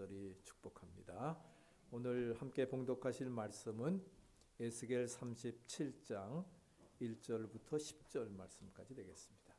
간절히 축복합니다. 오늘 함께 봉독하실 말씀은 에스겔 37장 1절부터 10절 말씀까지 되겠습니다.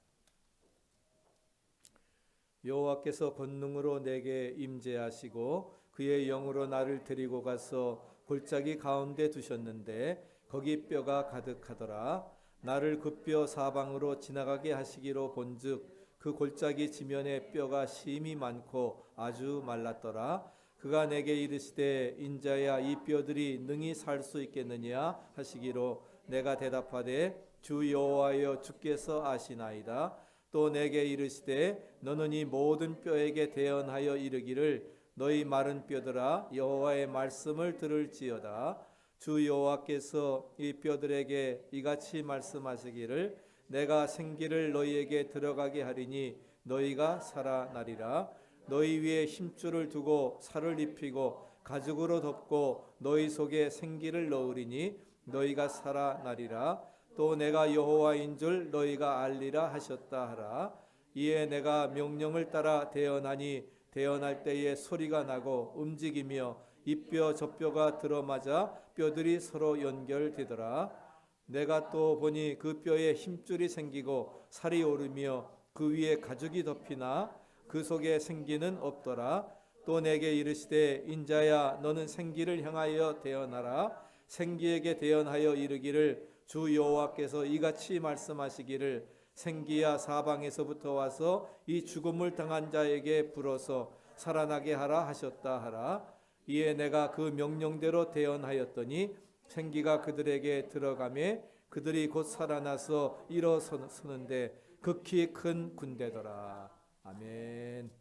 여호와께서 권능으로 내게 임재하시고 그의 영으로 나를 데리고 가서 골짜기 가운데 두셨는데 거기 뼈가 가득하더라. 나를 그 뼈 사방으로 지나가게 하시기로 본즉 그 골짜기 지면에 뼈가 심이 많고 아주 말랐더라. 그가 내게 이르시되 인자야 이 뼈들이 능히 살 수 있겠느냐 하시기로 내가 대답하되 주 여호와여 주께서 아시나이다. 또 내게 이르시되 너는 이 모든 뼈에게 대언하여 이르기를 너희 마른 뼈들아 여호와의 말씀을 들을지어다. 주 여호와께서 이 뼈들에게 이같이 말씀하시기를 내가 생기를 너희에게 들어가게 하리니 너희가 살아나리라. 너희 위에 힘줄을 두고 살을 입히고 가죽으로 덮고 너희 속에 생기를 넣으리니 너희가 살아나리라. 또 내가 여호와인 줄 너희가 알리라 하셨다 하라. 이에 내가 명령을 따라 대언하니 대언할 때에 소리가 나고 움직이며 이 뼈 저 뼈가 들어맞아 뼈들이 서로 연결되더라. 내가 또 보니 그 뼈에 힘줄이 생기고 살이 오르며 그 위에 가죽이 덮이나 그 속에 생기는 없더라. 또 내게 이르시되 인자야 너는 생기를 향하여 대언하라. 생기에게 대언하여 이르기를 주 여호와께서 이같이 말씀하시기를 생기야 사방에서부터 와서 이 죽음을 당한 자에게 불어서 살아나게 하라 하셨다 하라. 이에 내가 그 명령대로 대언하였더니 생기가 그들에게 들어가매 그들이 곧 살아나서 일어서는데 극히 큰 군대더라. 아멘.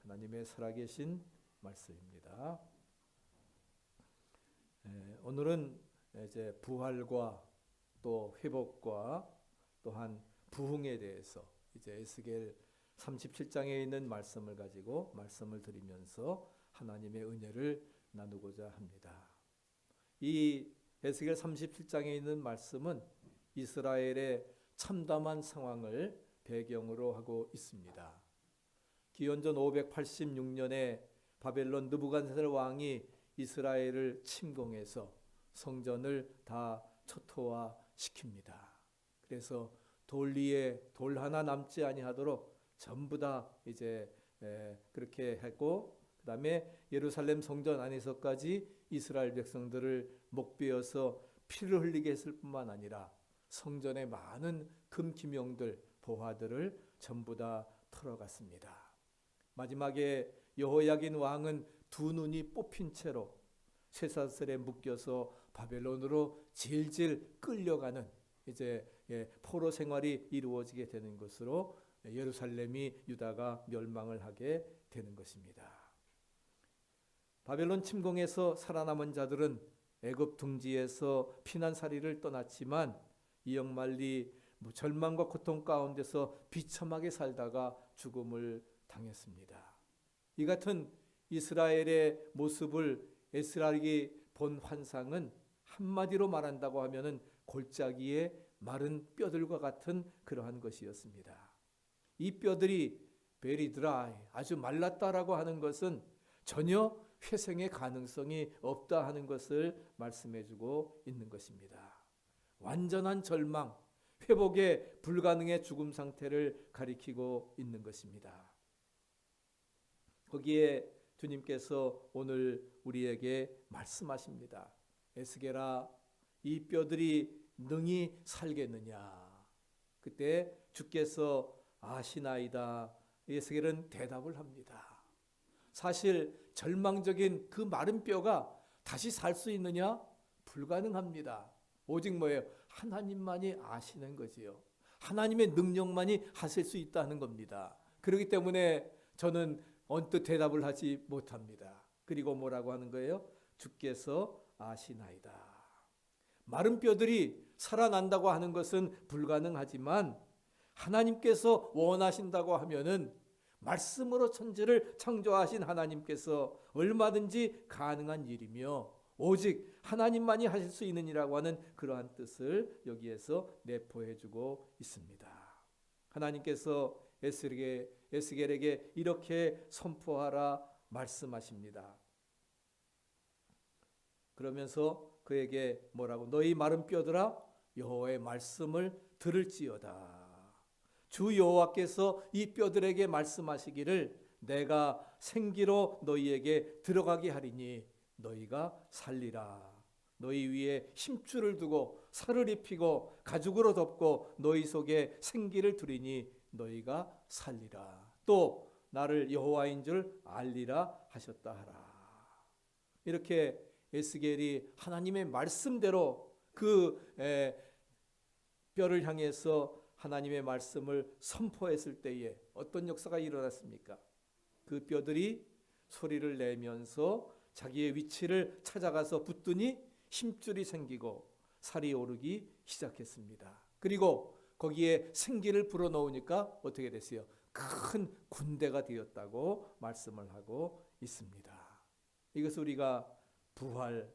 하나님의 살아계신 말씀입니다. 오늘은 이제 부활과 또 회복과 또한 부흥에 대해서 이제 에스겔 37장에 있는 말씀을 가지고 말씀을 드리면서 하나님의 은혜를 나누고자 합니다. 이 에스겔 37장에 있는 말씀은 이스라엘의 참담한 상황을 배경으로 하고 있습니다. 기원전 586년에 바벨론 느부갓네살 왕이 이스라엘을 침공해서 성전을 다 초토화시킵니다. 그래서 돌 위에 돌 하나 남지 아니하도록 전부 다 이제 그렇게 했고 그다음에 예루살렘 성전 안에서까지 이스라엘 백성들을 목베어서 피를 흘리게 했을 뿐만 아니라 성전의 많은 금기명들, 보화들을 전부 다 털어갔습니다. 마지막에 여호야긴 왕은 두 눈이 뽑힌 채로 쇠사슬에 묶여서 바벨론으로 질질 끌려가는 이제 포로 생활이 이루어지게 되는 것으로 예루살렘이 유다가 멸망을 하게 되는 것입니다. 바벨론 침공에서 살아남은 자들은 애굽 둥지에서 피난살이를 떠났지만 이역말리 절망과 고통 가운데서 비참하게 살다가 죽음을 당했습니다. 이 같은 이스라엘의 모습을 에스겔이 본 환상은 한마디로 말한다고 하면은 골짜기의 마른 뼈들과 같은 그러한 것이었습니다. 이 뼈들이 very dry, 아주 말랐다라고 하는 것은 전혀 회생의 가능성이 없다 하는 것을 말씀해주고 있는 것입니다. 완전한 절망, 회복에 불가능의 죽음 상태를 가리키고 있는 것입니다. 거기에 주님께서 오늘 우리에게 말씀하십니다. 에스겔아, 이 뼈들이 능히 살겠느냐? 그때 주께서 아시나이다. 에스겔은 대답을 합니다. 사실 절망적인 그 마른 뼈가 다시 살 수 있느냐? 불가능합니다. 오직 뭐예요? 하나님만이 아시는 거지요. 하나님의 능력만이 하실 수 있다는 겁니다. 그렇기 때문에 저는 언뜻 대답을 하지 못합니다. 그리고 뭐라고 하는 거예요? 주께서 아시나이다. 마른 뼈들이 살아난다고 하는 것은 불가능하지만 하나님께서 원하신다고 하면은 말씀으로 천지를 창조하신 하나님께서 얼마든지 가능한 일이며 오직 하나님만이 하실 수 있는 일이라고 하는 그러한 뜻을 여기에서 내포해주고 있습니다. 하나님께서 에스겔에게 이렇게 선포하라 말씀하십니다. 그러면서 그에게 뭐라고? 너희 마른 뼈들아 여호와의 말씀을 들을지어다. 주 여호와께서 이 뼈들에게 말씀하시기를 내가 생기로 너희에게 들어가게 하리니 너희가 살리라. 너희 위에 힘줄을 두고 살을 입히고 가죽으로 덮고 너희 속에 생기를 두리니 너희가 살리라. 또 나를 여호와인 줄 알리라 하셨다 하라. 이렇게 에스겔이 하나님의 말씀대로 그 뼈를 향해서 하나님의 말씀을 선포했을 때에 어떤 역사가 일어났습니까? 그 뼈들이 소리를 내면서 자기의 위치를 찾아가서 붙더니 힘줄이 생기고 살이 오르기 시작했습니다. 그리고 거기에 생기를 불어넣으니까 어떻게 됐어요? 큰 군대가 되었다고 말씀을 하고 있습니다. 이것을 우리가 부활,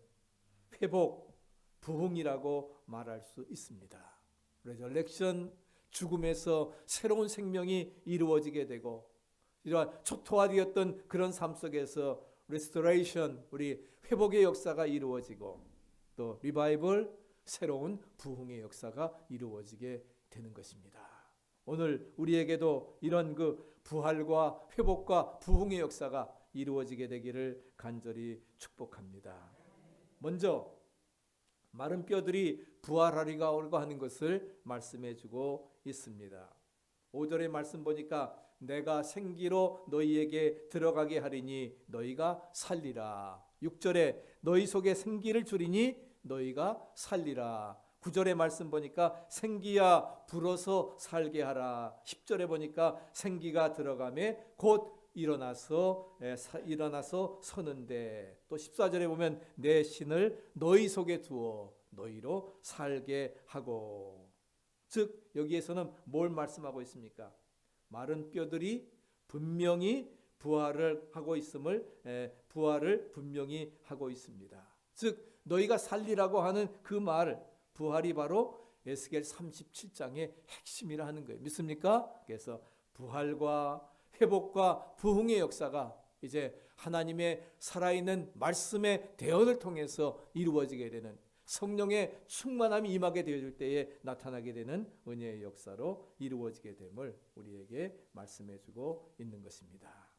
회복, 부흥이라고 말할 수 있습니다. 레저렉션, 죽음에서 새로운 생명이 이루어지게 되고 이러한 초토화되었던 그런 삶 속에서 레스토레이션, 우리 회복의 역사가 이루어지고 또 리바이벌, 새로운 부흥의 역사가 이루어지게 되는 것입니다. 오늘 우리에게도 이런 그 부활과 회복과 부흥의 역사가 이루어지게 되기를 간절히 축복합니다. 먼저 마른 뼈들이 부활하리라고 하는 것을 말씀해 주고 있습니다. 5절의 말씀 보니까 내가 생기로 너희에게 들어가게 하리니 너희가 살리라. 6절에 너희 속에 생기를 주리니 너희가 살리라. 9절의 말씀 보니까 생기야 불어서 살게 하라. 10절에 보니까 생기가 들어가매 곧 일어나서 서는데, 또 14절에 보면 내 신을 너희 속에 두어 너희로 살게 하고. 즉 여기에서는 뭘 말씀하고 있습니까? 마른 뼈들이 분명히 부활을 분명히 하고 있습니다. 즉 너희가 살리라고 하는 그 말, 부활이 바로 에스겔 37장의 핵심이라 하는 거예요. 믿습니까? 그래서 부활과 회복과 부흥의 역사가 이제 하나님의 살아있는 말씀의 대언을 통해서 이루어지게 되는, 성령의 충만함이 임하게 되어질 때에 나타나게 되는 은혜의 역사로 이루어지게 됨을 우리에게 말씀해 주고 있는 것입니다.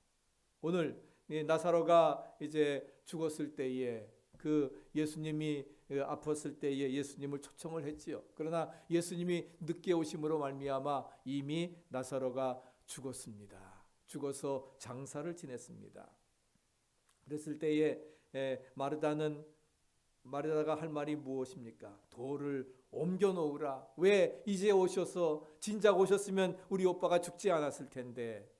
오늘 나사로가 이제 죽었을 때에 그 예수님이 아팠을 때에 예수님을 초청을 했지요. 그러나 예수님이 늦게 오심으로 말미암아 이미 나사로가 죽었습니다. 죽어서 장사를 지냈습니다. 그랬을 때에 마르다가 할 말이 무엇입니까? 돌을 옮겨 놓으라. 왜 이제 오셔서, 진작 오셨으면 우리 오빠가 죽지 않았을 텐데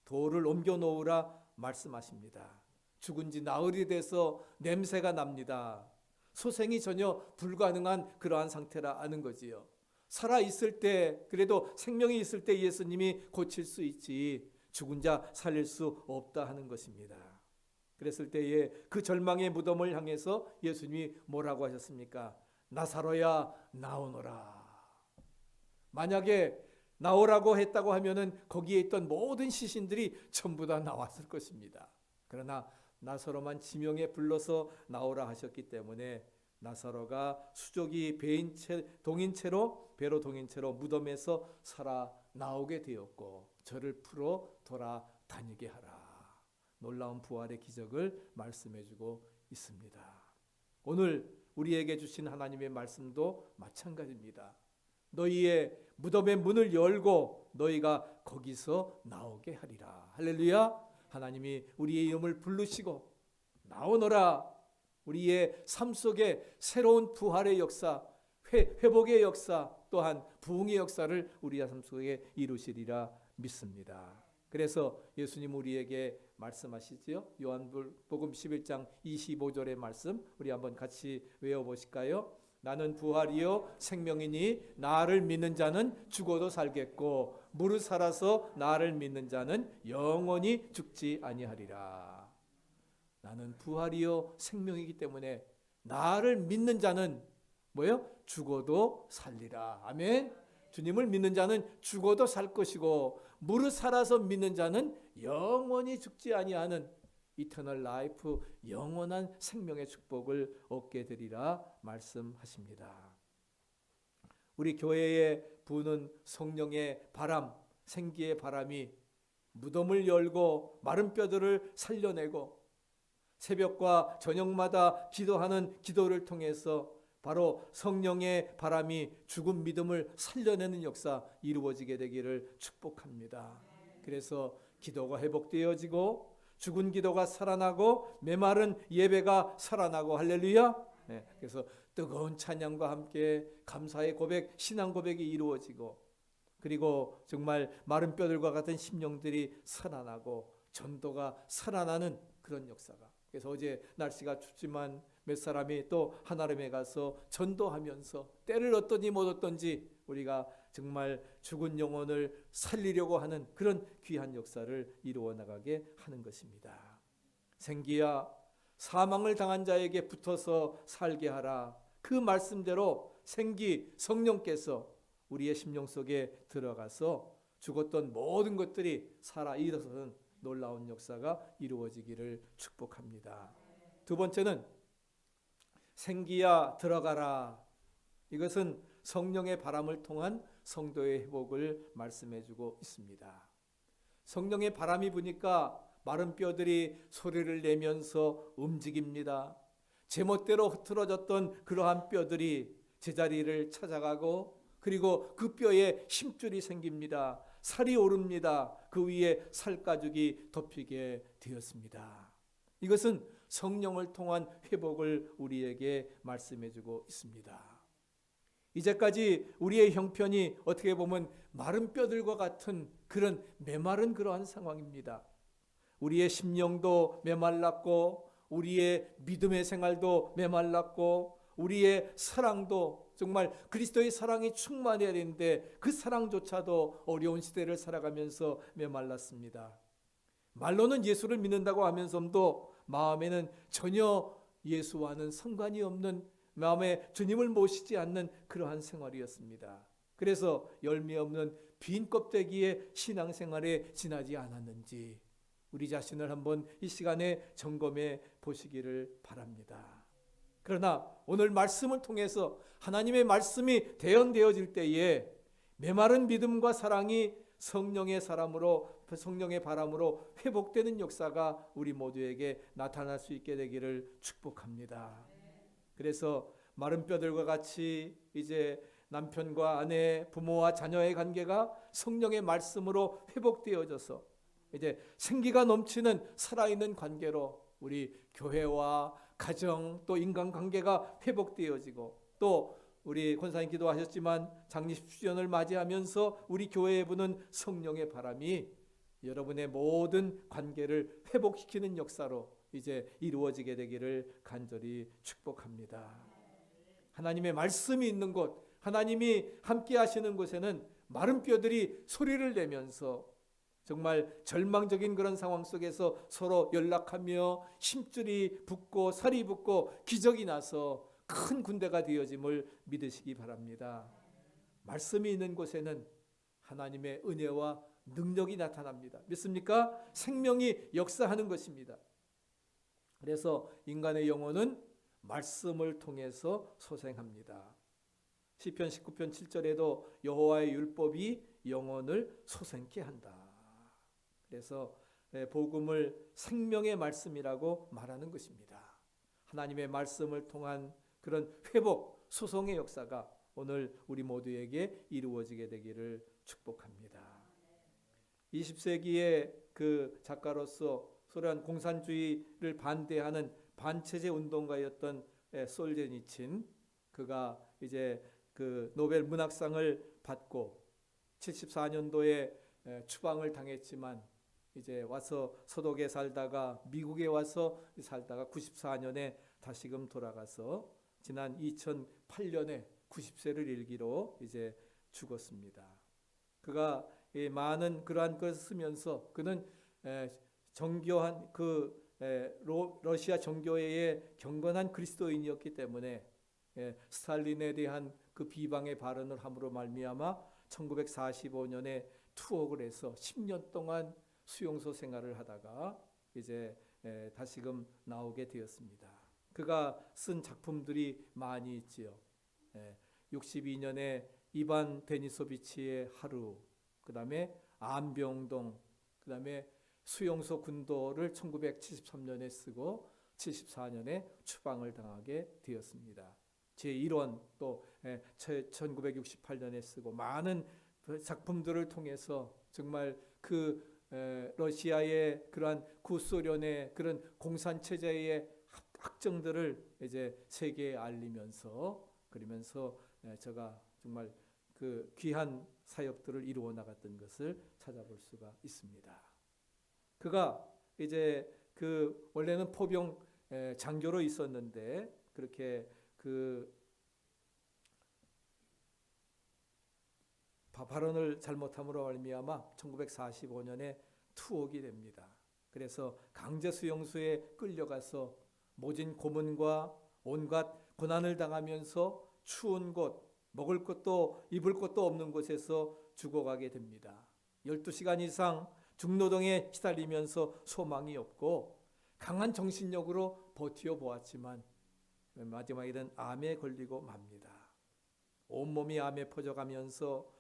돌을 옮겨 놓으라 말씀하십니다. 죽은 지 나흘이 돼서 냄새가 납니다. 소생이 전혀 불가능한 그러한 상태라 아는 거지요. 살아 있을 때, 그래도 생명이 있을 때 예수님이 고칠 수 있지 죽은 자 살릴 수 없다 하는 것입니다. 그랬을 때에 그 절망의 무덤을 향해서 예수님이 뭐라고 하셨습니까? 나사로야 나오너라. 만약에 나오라고 했다고 하면은 거기에 있던 모든 시신들이 전부 다 나왔을 것입니다. 그러나 나사로만 지명에 불러서 나오라 하셨기 때문에 나사로가 수족이 배로 동인 채로 무덤에서 살아 나오게 되었고 저를 풀어 돌아다니게 하라. 놀라운 부활의 기적을 말씀해주고 있습니다. 오늘 우리에게 주신 하나님의 말씀도 마찬가지입니다. 너희의 무덤의 문을 열고 너희가 거기서 나오게 하리라. 할렐루야. 하나님이 우리의 이름을 부르시고 나오너라. 우리의 삶 속에 새로운 부활의 역사, 회복의 역사, 또한 부흥의 역사를 우리의 삶 속에 이루시리라 믿습니다. 그래서 예수님 우리에게 말씀하시지요. 요한복음 11장 25절의 말씀 우리 한번 같이 외워보실까요? 나는 부활이요 생명이니 나를 믿는 자는 죽어도 살겠고 무릇 살아서 나를 믿는 자는 영원히 죽지 아니하리라. 나는 부활이요 생명이기 때문에 나를 믿는 자는 뭐예요? 죽어도 살리라. 아멘. 주님을 믿는 자는 죽어도 살 것이고 무릇 살아서 믿는 자는 영원히 죽지 아니하는 이터널 라이프, 영원한 생명의 축복을 얻게 되리라 말씀하십니다. 우리 교회에 부는 성령의 바람, 생기의 바람이 무덤을 열고 마른 뼈들을 살려내고 새벽과 저녁마다 기도하는 기도를 통해서 바로 성령의 바람이 죽은 믿음을 살려내는 역사 이루어지게 되기를 축복합니다. 그래서 기도가 회복되어지고 죽은 기도가 살아나고 메마른 예배가 살아나고 할렐루야. 네, 그래서 뜨거운 찬양과 함께 감사의 고백, 신앙 고백이 이루어지고 그리고 정말 마른 뼈들과 같은 심령들이 살아나고 전도가 살아나는 그런 역사가. 그래서 어제 날씨가 춥지만 몇 사람이 또 하나름에 가서 전도하면서 때를 얻든지 못 얻든지 우리가 정말 죽은 영혼을 살리려고 하는 그런 귀한 역사를 이루어 나가게 하는 것입니다. 생기야 사망을 당한 자에게 붙어서 살게 하라. 그 말씀대로 생기 성령께서 우리의 심령 속에 들어가서 죽었던 모든 것들이 살아 일어서는 놀라운 역사가 이루어지기를 축복합니다. 두 번째는 생기야 들어가라. 이것은 성령의 바람을 통한 성도의 회복을 말씀해주고 있습니다. 성령의 바람이 부니까 마른 뼈들이 소리를 내면서 움직입니다. 제멋대로 흐트러졌던 그러한 뼈들이 제자리를 찾아가고 그리고 그 뼈에 힘줄이 생깁니다. 살이 오릅니다. 그 위에 살가죽이 덮이게 되었습니다. 이것은 성령을 통한 회복을 우리에게 말씀해주고 있습니다. 이제까지 우리의 형편이 어떻게 보면 마른 뼈들과 같은 그런 메마른 그러한 상황입니다. 우리의 심령도 메말랐고 우리의 믿음의 생활도 메말랐고 우리의 사랑도 정말 그리스도의 사랑이 충만해야 되는데 그 사랑조차도 어려운 시대를 살아가면서 메말랐습니다. 말로는 예수를 믿는다고 하면서도 마음에는 전혀 예수와는 상관이 없는, 마음에 주님을 모시지 않는 그러한 생활이었습니다. 그래서 열매 없는 빈 껍데기의 신앙생활에 지나지 않았는지 우리 자신을 한번 이 시간에 점검해 보시기를 바랍니다. 그러나 오늘 말씀을 통해서 하나님의 말씀이 대언되어질 때에 메마른 믿음과 사랑이 성령의 바람으로 회복되는 역사가 우리 모두에게 나타날 수 있게 되기를 축복합니다. 그래서 마른 뼈들과 같이 이제 남편과 아내, 부모와 자녀의 관계가 성령의 말씀으로 회복되어져서 이제 생기가 넘치는 살아있는 관계로 우리 교회와 가정 또 인간관계가 회복되어지고 또 우리 권사님 기도하셨지만 장례 10주년을 맞이하면서 우리 교회에 부는 성령의 바람이 여러분의 모든 관계를 회복시키는 역사로 이제 이루어지게 되기를 간절히 축복합니다. 하나님의 말씀이 있는 곳, 하나님이 함께 하시는 곳에는 마른 뼈들이 소리를 내면서 정말 절망적인 그런 상황 속에서 서로 연락하며 힘줄이 붙고 살이 붙고 기적이 나서 큰 군대가 되어짐을 믿으시기 바랍니다. 말씀이 있는 곳에는 하나님의 은혜와 능력이 나타납니다. 믿습니까? 생명이 역사하는 것입니다. 그래서 인간의 영혼은 말씀을 통해서 소생합니다. 시편 19편 7절에도 여호와의 율법이 영혼을 소생케 한다. 그래서 복음을 생명의 말씀이라고 말하는 것입니다. 하나님의 말씀을 통한 그런 회복, 소송의 역사가 오늘 우리 모두에게 이루어지게 되기를 축복합니다. 20세기의 그 작가로서 소련 공산주의를 반대하는 반체제 운동가였던 솔제니친, 그가 이제 그 노벨 문학상을 받고 74년도에 추방을 당했지만 이제 와서 서독에 살다가 미국에 와서 살다가 94년에 다시금 돌아가서 지난 2008년에 90세를 일기로 이제 죽었습니다. 그가 많은 그러한 것을 쓰면서 그는 정교한 러시아 정교회의 경건한 그리스도인이었기 때문에 스탈린에 대한 그 비방의 발언을 함으로 말미암아 1945년에 투옥을 해서 10년 동안 수용소 생활을 하다가 이제 다시금 나오게 되었습니다. 그가 쓴 작품들이 많이 있지요. 62년에 이반 데니소비치의 하루, 그 다음에 안병동, 그 다음에 수용소 군도를 1973년에 쓰고 74년에 추방을 당하게 되었습니다. 제1원 또 1968년에 쓰고 많은 작품들을 통해서 정말 그 러시아의 그러한 구소련의 그런 공산체제의 학정들을 이제 세계에 알리면서 그러면서 제가 정말 그 귀한 사역들을 이루어 나갔던 것을 찾아볼 수가 있습니다. 그가 이제 그 원래는 포병 장교로 있었는데 그렇게 그 발언을 잘못함으로 말미암아 1945년에 투옥이 됩니다. 그래서 강제 수용소에 끌려가서 모진 고문과 온갖 고난을 당하면서 추운 곳, 먹을 것도 입을 것도 없는 곳에서 죽어가게 됩니다. 12시간 이상 중노동에 시달리면서 소망이 없고 강한 정신력으로 버티어 보았지만 마지막에는 암에 걸리고 맙니다. 온몸이 암에 퍼져가면서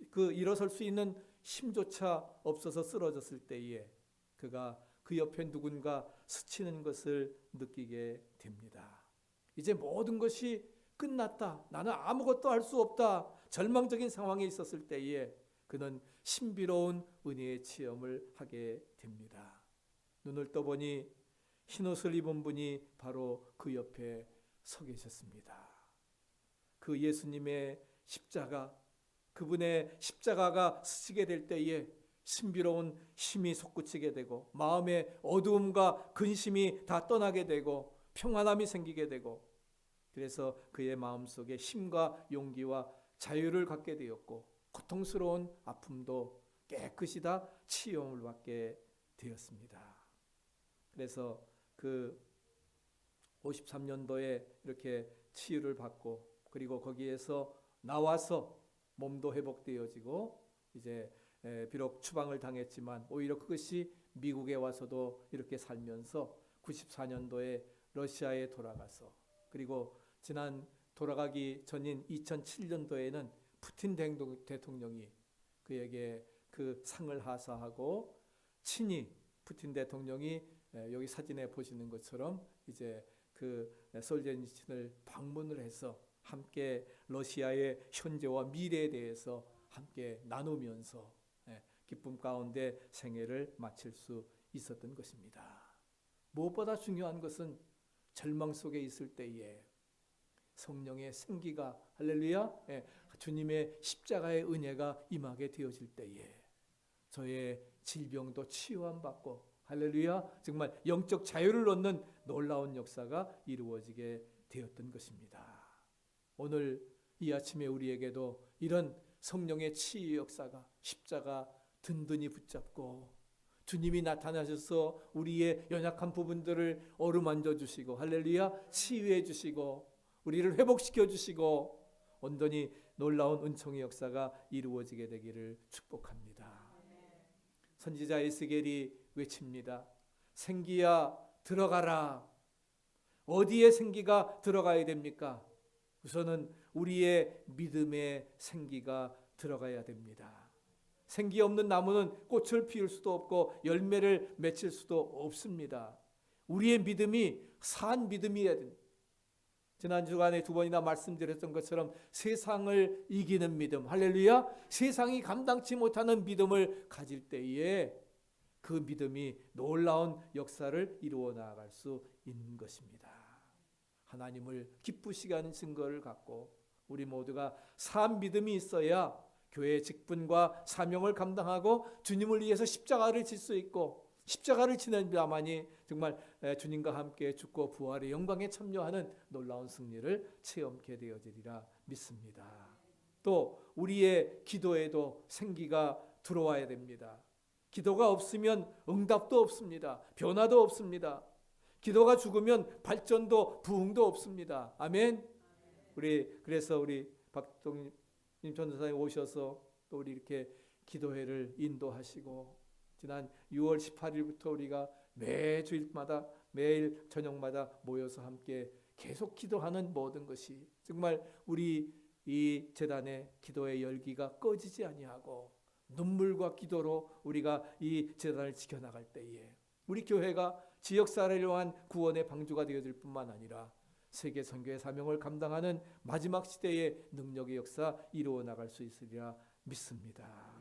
그 일어설 수 있는 힘조차 없어서 쓰러졌을 때에 그가 그 옆에 누군가 스치는 것을 느끼게 됩니다. 이제 모든 것이 끝났다. 나는 아무것도 할 수 없다. 절망적인 상황에 있었을 때에 그는 신비로운 은혜의 체험을 하게 됩니다. 눈을 떠보니 흰옷을 입은 분이 바로 그 옆에 서 계셨습니다. 그 예수님의 십자가, 그분의 십자가가 스치게 될 때에 신비로운 힘이 솟구치게 되고 마음의 어두움과 근심이 다 떠나게 되고 평안함이 생기게 되고 그래서 그의 마음속에 힘과 용기와 자유를 갖게 되었고 고통스러운 아픔도 깨끗이 다 치유를 받게 되었습니다. 그래서 그 53년도에 이렇게 치유를 받고 그리고 거기에서 나와서 몸도 회복되어지고 이제 비록 추방을 당했지만 오히려 그것이 미국에 와서도 이렇게 살면서 94년도에 러시아에 돌아가서 그리고 지난 돌아가기 전인 2007년도에는 푸틴 대통령이 그에게 그 상을 하사하고 친히 푸틴 대통령이 여기 사진에 보시는 것처럼 이제 그 솔제니친을 방문을 해서 함께 러시아의 현재와 미래에 대해서 함께 나누면서 기쁨 가운데 생애를 마칠 수 있었던 것입니다. 무엇보다 중요한 것은 절망 속에 있을 때에 성령의 생기가 할렐루야 주님의 십자가의 은혜가 임하게 되어질 때에 저의 질병도 치유함 받고 할렐루야 정말 영적 자유를 얻는 놀라운 역사가 이루어지게 되었던 것입니다. 오늘 이 아침에 우리에게도 이런 성령의 치유 역사가 십자가 든든히 붙잡고 주님이 나타나셔서 우리의 연약한 부분들을 어루만져 주시고 할렐루야 치유해 주시고 우리를 회복시켜 주시고 온전히 놀라운 은총의 역사가 이루어지게 되기를 축복합니다. 선지자 에스겔이 외칩니다. 생기야 들어가라. 어디에 생기가 들어가야 됩니까? 우선은 우리의 믿음의 생기가 들어가야 됩니다. 생기 없는 나무는 꽃을 피울 수도 없고 열매를 맺힐 수도 없습니다. 우리의 믿음이 산 믿음이어야 됩니다. 지난 주간에 2번이나 말씀드렸던 것처럼 세상을 이기는 믿음, 할렐루야, 세상이 감당치 못하는 믿음을 가질 때에 그 믿음이 놀라운 역사를 이루어 나아갈 수 있는 것입니다. 하나님을 기쁘시게 하는 증거를 갖고 우리 모두가 산 믿음이 있어야 교회의 직분과 사명을 감당하고 주님을 위해서 십자가를 질 수 있고 십자가를 지는 자만이 정말 주님과 함께 죽고 부활의 영광에 참여하는 놀라운 승리를 체험하게 되어지리라 믿습니다. 또 우리의 기도에도 생기가 들어와야 됩니다. 기도가 없으면 응답도 없습니다. 변화도 없습니다. 기도가 죽으면 발전도 부흥도 없습니다. 아멘. 그래서 우리 박동님 전도사님 오셔서 또 우리 이렇게 기도회를 인도하시고 지난 6월 18일부터 우리가 매주일마다 매일 저녁마다 모여서 함께 계속 기도하는 모든 것이 정말 우리 이 제단의 기도의 열기가 꺼지지 아니하고 눈물과 기도로 우리가 이 제단을 지켜나갈 때에 우리 교회가 지역사회를 위한 구원의 방주가 되어질 뿐만 아니라 세계 선교의 사명을 감당하는 마지막 시대의 능력의 역사 이루어 나갈 수 있으리라 믿습니다.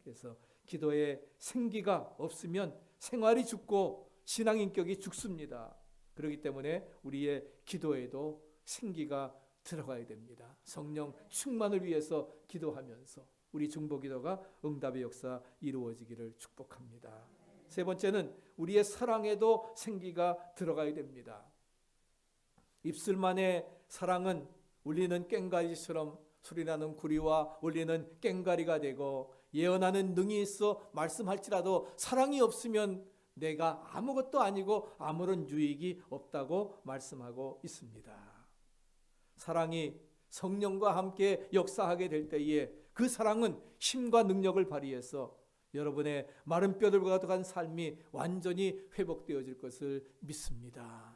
그래서 기도의 생기가 없으면 생활이 죽고 신앙 인격이 죽습니다. 그렇기 때문에 우리의 기도에도 생기가 들어가야 됩니다. 성령 충만을 위해서 기도하면서 우리 중보기도가 응답의 역사 이루어지기를 축복합니다. 세 번째는 우리의 사랑에도 생기가 들어가야 됩니다. 입술만의 사랑은 울리는 꽹과리처럼 소리나는 구리와 울리는 꽹과리가 되고 예언하는 능이 있어 말씀할지라도 사랑이 없으면 내가 아무것도 아니고 아무런 유익이 없다고 말씀하고 있습니다. 사랑이 성령과 함께 역사하게 될 때에 그 사랑은 힘과 능력을 발휘해서 여러분의 마른 뼈들과 가득한 삶이 완전히 회복되어질 것을 믿습니다.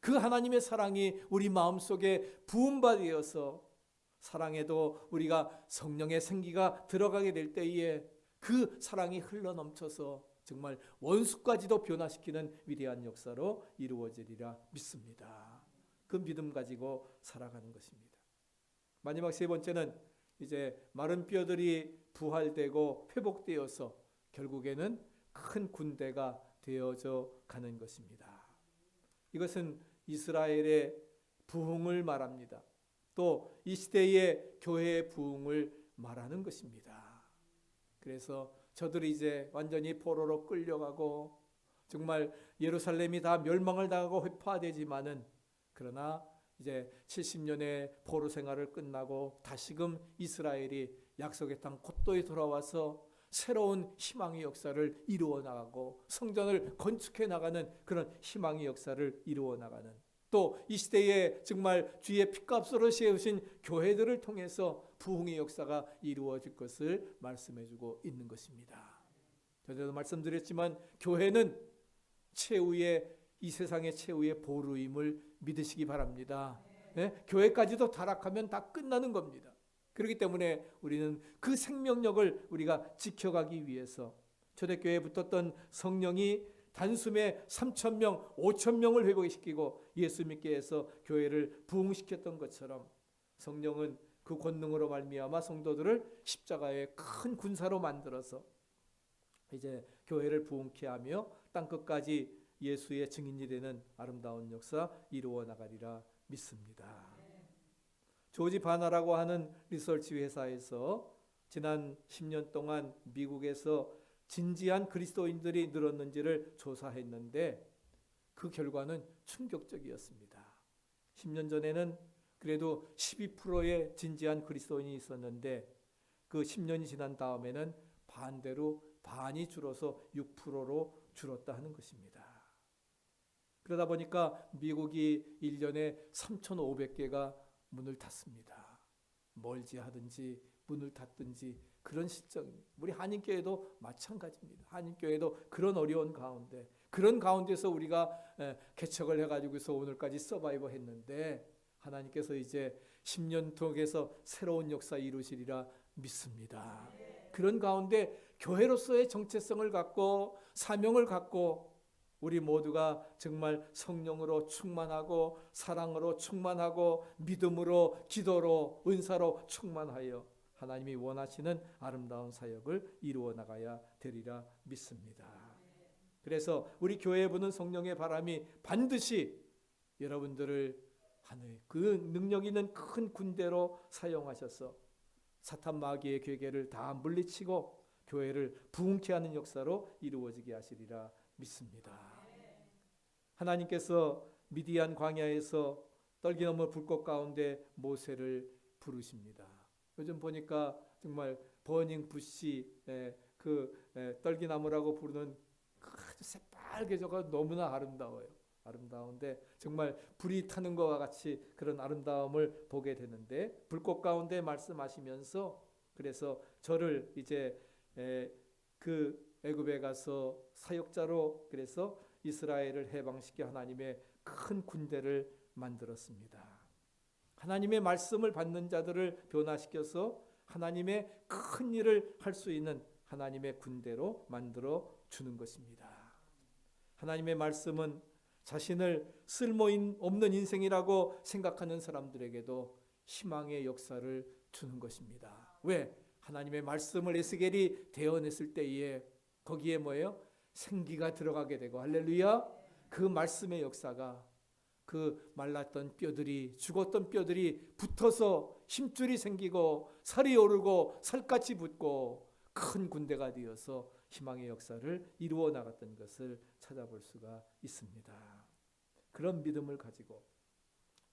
그 하나님의 사랑이 우리 마음속에 부음받아서 사랑에도 우리가 성령의 생기가 들어가게 될 때에 그 사랑이 흘러넘쳐서 정말 원수까지도 변화시키는 위대한 역사로 이루어지리라 믿습니다. 그 믿음 가지고 살아가는 것입니다. 마지막 세 번째는 이제 마른 뼈들이 부활되고 회복되어서 결국에는 큰 군대가 되어져 가는 것입니다. 이것은 이스라엘의 부흥을 말합니다. 또 이 시대의 교회의 부흥을 말하는 것입니다. 그래서 저들이 이제 완전히 포로로 끌려가고 정말 예루살렘이 다 멸망을 당하고 회파되지만은 그러나 이제 70년의 포로 생활을 끝나고 다시금 이스라엘이 약속의 땅 곧도에 돌아와서 새로운 희망의 역사를 이루어 나가고 성전을 건축해 나가는 그런 희망의 역사를 이루어 나가는 또 이 시대에 정말 주의 핏값으로 세우신 교회들을 통해서 부흥의 역사가 이루어질 것을 말씀해주고 있는 것입니다. 전에도 말씀드렸지만 교회는 최후의 이 세상의 최후의 보루임을 믿으시기 바랍니다. 네? 교회까지도 타락하면 다 끝나는 겁니다. 그렇기 때문에 우리는 그 생명력을 우리가 지켜가기 위해서 초대교회에 붙었던 성령이 단숨에 3,000명, 5,000명을 회복시키고 예수 믿게 해서 교회를 부흥시켰던 것처럼 성령은 그 권능으로 말미암아 성도들을 십자가의 큰 군사로 만들어서 이제 교회를 부흥케 하며 땅끝까지 예수의 증인이 되는 아름다운 역사 이루어 나가리라 믿습니다. 조지 바나라고 하는 리서치 회사에서 지난 10년 동안 미국에서 진지한 그리스도인들이 늘었는지를 조사했는데 그 결과는 충격적이었습니다. 10년 전에는 그래도 12%의 진지한 그리스도인이 있었는데 그 10년이 지난 다음에는 반대로 반이 줄어서 6%로 줄었다 하는 것입니다. 그러다 보니까 미국이 1년에 3,500개가 문을 닫습니다. 멀지 하든지 문을 닫든지 그런 실정입니다. 우리 한인교회도 마찬가지입니다. 한인교회도 그런 어려운 가운데 그런 가운데서 우리가 개척을 해가지고서 오늘까지 서바이버 했는데 하나님께서 이제 10년 통해서 새로운 역사 이루시리라 믿습니다. 그런 가운데 교회로서의 정체성을 갖고 사명을 갖고 우리 모두가 정말 성령으로 충만하고 사랑으로 충만하고 믿음으로 기도로 은사로 충만하여 하나님이 원하시는 아름다운 사역을 이루어 나가야 되리라 믿습니다. 그래서 우리 교회에 부는 성령의 바람이 반드시 여러분들을 하늘 그 능력 있는 큰 군대로 사용하셔서 사탄 마귀의 괴계를 다 물리치고 교회를 부흥케 하는 역사로 이루어지게 하시리라 믿습니다. 하나님께서 미디안 광야에서 떨기나무 불꽃 가운데 모세를 부르십니다. 요즘 보니까 정말 버닝 부시 떨기나무라고 부르는 아주 새빨개 져가 너무나 아름다워요. 아름다운데 정말 불이 타는 것과 같이 그런 아름다움을 보게 되는데 불꽃 가운데 말씀하시면서 그래서 저를 이제 그 애굽에 가서 사역자로 그래서 이스라엘을 해방시켜 하나님의 큰 군대를 만들었습니다. 하나님의 말씀을 받는 자들을 변화시켜서 하나님의 큰 일을 할 수 있는 하나님의 군대로 만들어 주는 것입니다. 하나님의 말씀은 자신을 쓸모없는 인생이라고 생각하는 사람들에게도 희망의 역사를 주는 것입니다. 왜? 하나님의 말씀을 에스겔이 대언했을 때에 거기에 뭐예요? 생기가 들어가게 되고, 할렐루야. 그 말씀의 역사가 그 말랐던 뼈들이, 죽었던 뼈들이 붙어서 힘줄이 생기고 살이 오르고 살갗이 붙고 큰 군대가 되어서 희망의 역사를 이루어 나갔던 것을 찾아볼 수가 있습니다. 그런 믿음을 가지고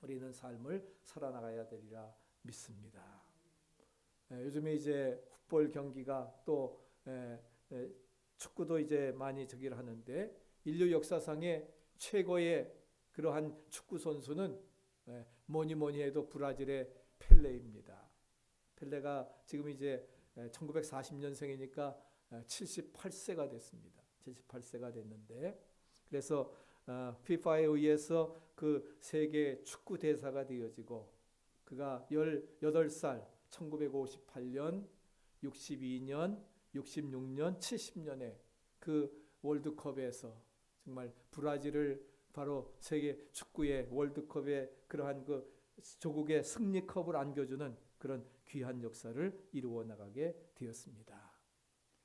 우리는 삶을 살아나가야 되리라 믿습니다. 요즘에 이제 풋볼 경기가 또 축구도 이제 많이 저기를 하는데, 인류 역사상의 최고의 그러한 축구 선수는 뭐니 해도 브라질의 펠레입니다. 펠레가 지금 이제 1940년생이니까 78세가 됐습니다. 78세가 됐는데, 그래서 FIFA에 의해서 그 세계 축구 대사가 되어지고, 그가 18살 1958년, 62년, 66년, 70년에 그 월드컵에서 정말 브라질을 바로 세계 축구의 월드컵의 그러한 그 조국의 승리컵을 안겨주는 그런 귀한 역사를 이루어 나가게 되었습니다.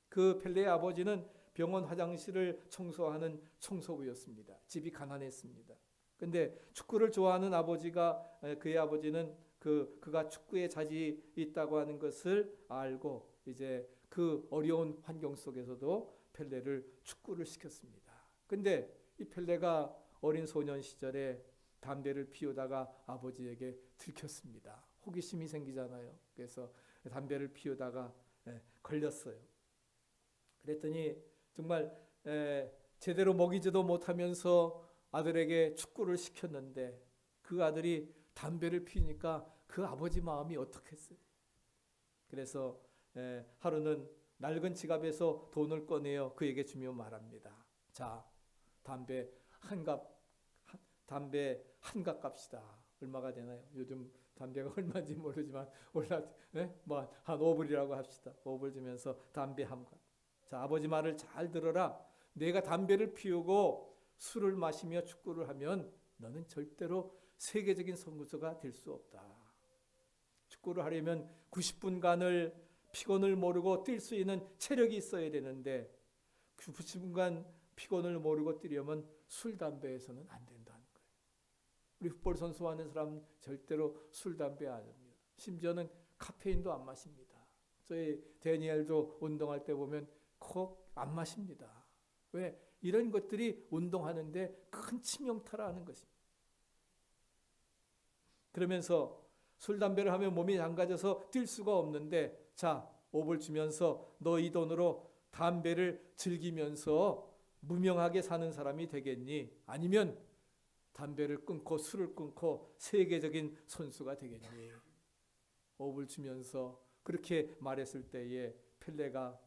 그 펠레의 아버지는 병원 화장실을 청소하는 청소부였습니다. 집이 가난했습니다. 근데 축구를 좋아하는 아버지가, 그의 아버지는 그가 축구에 자질이 있다고 하는 것을 알고 이제 그 어려운 환경 속에서도 펠레를 축구를 시켰습니다. 근데 이 펠레가 어린 소년 시절에 담배를 피우다가 아버지에게 들켰습니다. 호기심이 생기잖아요. 그래서 담배를 피우다가 걸렸어요. 그랬더니 정말 제대로 먹이지도 못하면서 아들에게 축구를 시켰는데, 그 아들이 담배를 피우니까 그 아버지 마음이 어떻겠어요? 그래서 하루는 낡은 지갑에서 돈을 꺼내어 그에게 주며 말합니다. 자, 담배 한 갑 값이다. 얼마가 되나요? 요즘 담배가 얼마인지 모르지만 한 5불이라고 합시다. 5불 주면서 담배 한 갑. 자, 아버지 말을 잘 들어라. 내가 담배를 피우고 술을 마시며 축구를 하면 너는 절대로 세계적인 선수가 될 수 없다. 축구를 하려면 90분간을 피곤을 모르고 뛸 수 있는 체력이 있어야 되는데, 90분간 피곤을 모르고 뛰려면 술, 담배에서는 안 된다는 거예요. 우리 풋볼 선수 하는 사람 절대로 술, 담배 안 합니다. 심지어는 카페인도 안 마십니다. 저희 데니엘도 운동할 때 보면 콕 안 마십니다. 왜? 이런 것들이 운동하는데 큰 치명타라 하는 것입니다. 그러면서 술, 담배를 하면 몸이 망가져서 뛸 수가 없는데, 자, 5불 주면서 너 이 돈으로 담배를 즐기면서 무명하게 사는 사람이 되겠니? 아니면 담배를 끊고 술을 끊고 세계적인 선수가 되겠니? 5불 주면서 그렇게 말했을 때에 펠레가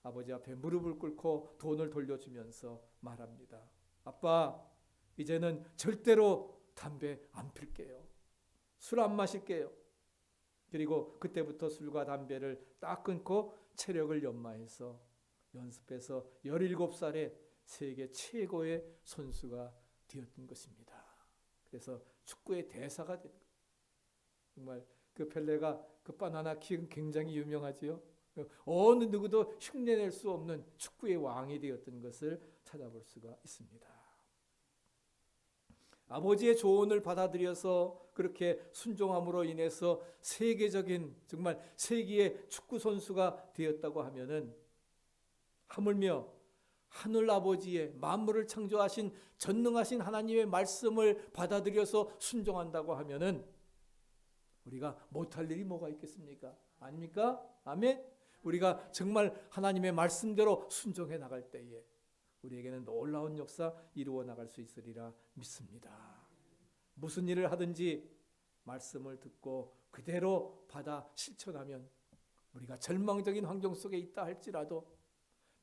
아버지 앞에 무릎을 꿇고 돈을 돌려주면서 말합니다. 아빠, 이제는 절대로 담배 안 필게요. 술 안 마실게요. 그리고 그때부터 술과 담배를 딱 끊고 체력을 연마해서 연습해서 17살에 세계 최고의 선수가 되었던 것입니다. 그래서 축구의 대사가 된 거예요. 정말 그 펠레가 그 바나나 킥은 굉장히 유명하지요. 어느 누구도 흉내낼 수 없는 축구의 왕이 되었던 것을 찾아볼 수가 있습니다. 아버지의 조언을 받아들여서 그렇게 순종함으로 인해서 세계적인, 정말 세계의 축구 선수가 되었다고 하면은, 하물며 하늘 아버지의 만물을 창조하신 전능하신 하나님의 말씀을 받아들여서 순종한다고 하면은 우리가 못할 일이 뭐가 있겠습니까? 아닙니까? 아멘. 우리가 정말 하나님의 말씀대로 순종해 나갈 때에 우리에게는 놀라운 역사 이루어 나갈 수 있으리라 믿습니다. 무슨 일을 하든지 말씀을 듣고 그대로 받아 실천하면, 우리가 절망적인 환경 속에 있다 할지라도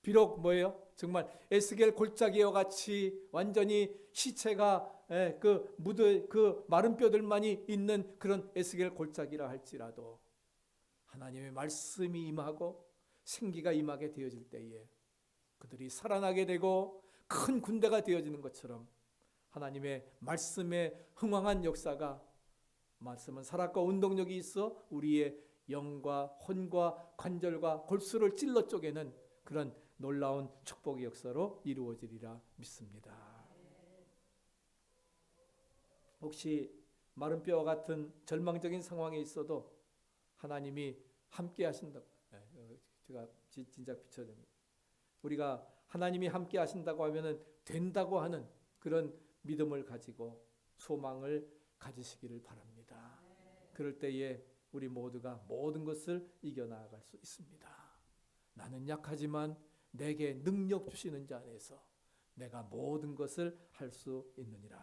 비록 뭐예요? 정말 에스겔 골짜기와 같이 완전히 시체가 그 마른 뼈들만이 있는 그런 에스겔 골짜기라 할지라도 하나님의 말씀이 임하고 생기가 임하게 되어질 때에 그들이 살아나게 되고 큰 군대가 되어지는 것처럼 하나님의 말씀에 흥왕한 역사가, 말씀은 살아있고 운동력이 있어 우리의 영과 혼과 관절과 골수를 찔러 쪼개는 그런 놀라운 축복의 역사로 이루어지리라 믿습니다. 혹시 마른 뼈와 같은 절망적인 상황에 있어도 하나님이 함께 하신다고, 제가 진짜 비춰줍니다. 우리가 하나님이 함께 하신다고 하면은 된다고 하는 그런 믿음을 가지고 소망을 가지시기를 바랍니다. 그럴 때에 우리 모두가 모든 것을 이겨나갈 수 있습니다. 나는 약하지만 내게 능력 주시는 자 안에서 내가 모든 것을 할 수 있느니라.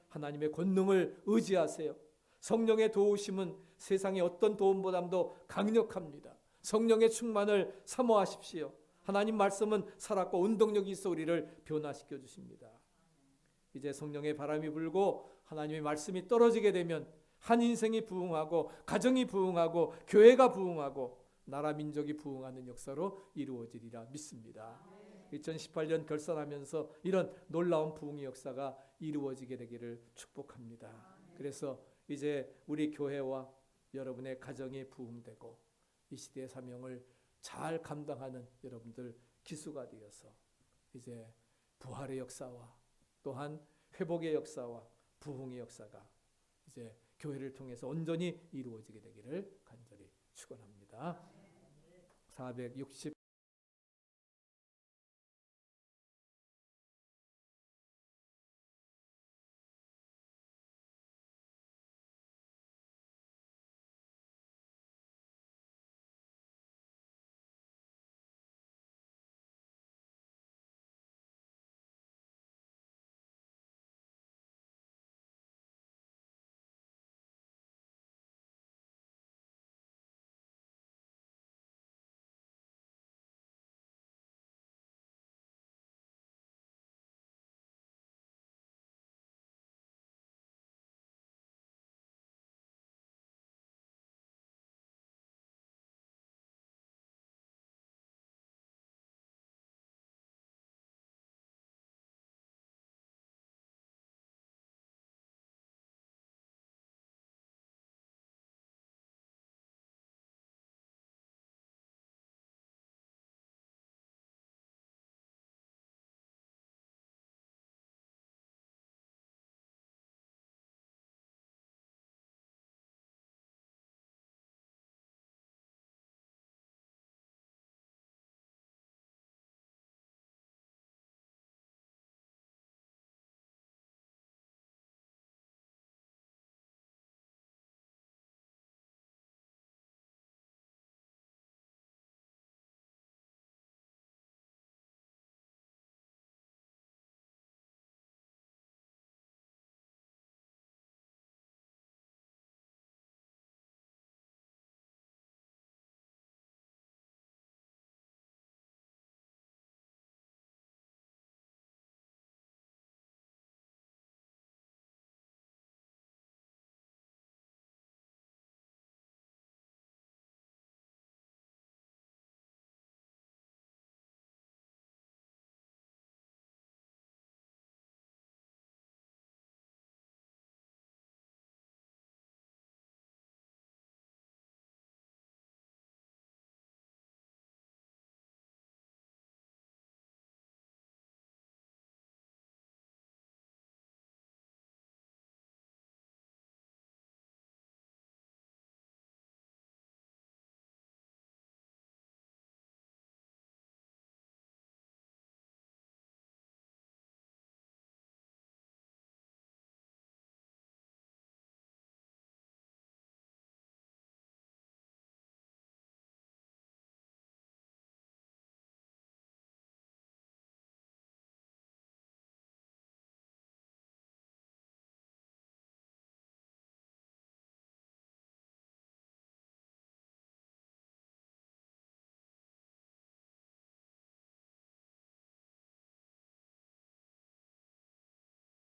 하나님의 권능을 의지하세요. 성령의 도우심은 세상의 어떤 도움보다도 강력합니다. 성령의 충만을 사모하십시오. 하나님 말씀은 살았고 운동력이 있어 우리를 변화시켜 주십니다. 이제 성령의 바람이 불고 하나님의 말씀이 떨어지게 되면 한 인생이 부흥하고 가정이 부흥하고 교회가 부흥하고 나라 민족이 부흥하는 역사로 이루어지리라 믿습니다. 2018년 결산하면서 이런 놀라운 부흥의 역사가 이루어지게 되기를 축복합니다. 그래서 이제 우리 교회와 여러분의 가정이 부흥되고 이 시대의 사명을 잘 감당하는 여러분들 기수가 되어서 이제 부활의 역사와 또한 회복의 역사와 부흥의 역사가 이제 교회를 통해서 온전히 이루어지게 되기를 간절히 축원합니다. 460